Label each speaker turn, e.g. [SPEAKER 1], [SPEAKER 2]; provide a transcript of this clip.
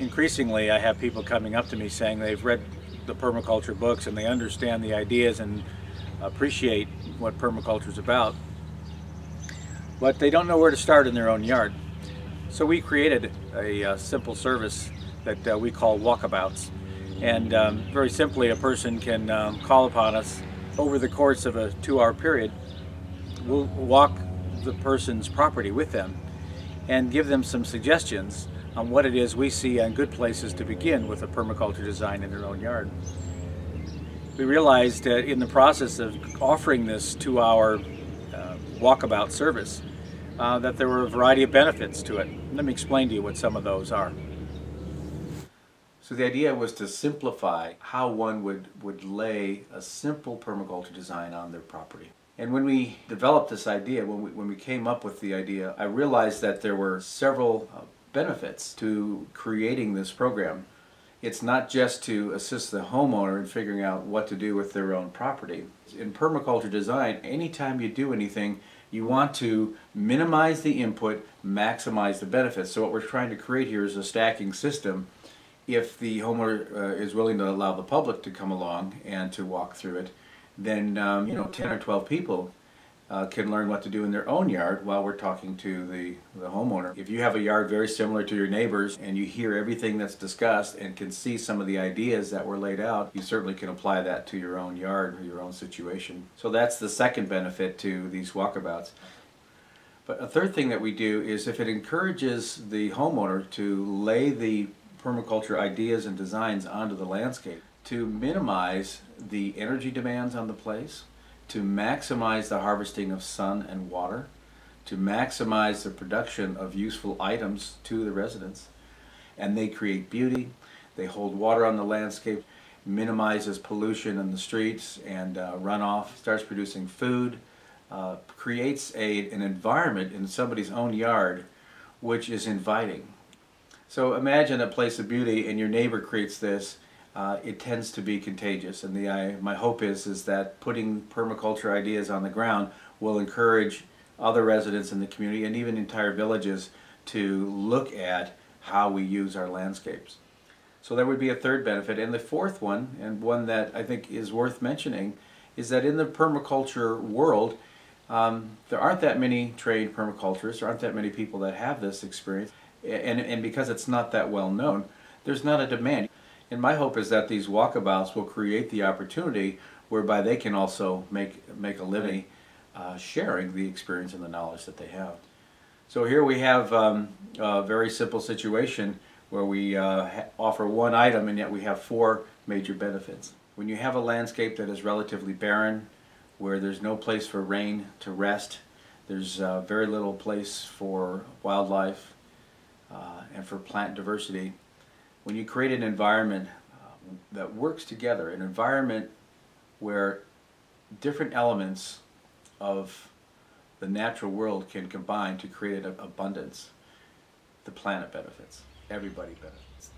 [SPEAKER 1] Increasingly, I have people coming up to me saying they've read the permaculture books and they understand the ideas and appreciate what permaculture is about, but they don't know where to start in their own yard. So we created a simple service that we call walkabouts. And very simply, a person can call upon us over the course of a 2-hour period. We'll walk the person's property with them and give them some suggestions on what it is we see on good places to begin with a permaculture design in their own yard. We realized that in the process of offering this 2-hour walkabout service that there were a variety of benefits to it. Let me explain to you what some of those are. So the idea was to simplify how one would lay a simple permaculture design on their property. And when we developed this idea, when we came up with the idea, I realized that there were several benefits to creating this program. It's not just to assist the homeowner in figuring out what to do with their own property. In permaculture design, anytime you do anything, you want to minimize the input, maximize the benefits. So what we're trying to create here is a stacking system. If the homeowner is willing to allow the public to come along and to walk through it, then 10 or 12 people can learn what to do in their own yard while we're talking to the homeowner. If you have a yard very similar to your neighbor's and you hear everything that's discussed and can see some of the ideas that were laid out, you certainly can apply that to your own yard or your own situation. So that's the second benefit to these walkabouts. But a third thing that we do is if it encourages the homeowner to lay the permaculture ideas and designs onto the landscape, to minimize the energy demands on the place, to maximize the harvesting of sun and water, to maximize the production of useful items to the residents. And they create beauty, they hold water on the landscape, minimizes pollution in the streets and runoff, starts producing food, creates an environment in somebody's own yard which is inviting. So imagine a place of beauty and your neighbor creates this. It tends to be contagious, and my hope is that putting permaculture ideas on the ground will encourage other residents in the community and even entire villages to look at how we use our landscapes. So there would be a third benefit. And the fourth one, and one that I think is worth mentioning, is that in the permaculture world, there aren't that many trained permaculturists, there aren't that many people that have this experience, and because it's not that well known, there's not a demand. And my hope is that these walkabouts will create the opportunity whereby they can also make a living sharing the experience and the knowledge that they have. So here we have a very simple situation where we offer one item and yet we have 4 major benefits. When you have a landscape that is relatively barren, where there's no place for rain to rest, there's very little place for wildlife and for plant diversity, when you create an environment that works together, an environment where different elements of the natural world can combine to create an abundance, the planet benefits, everybody benefits.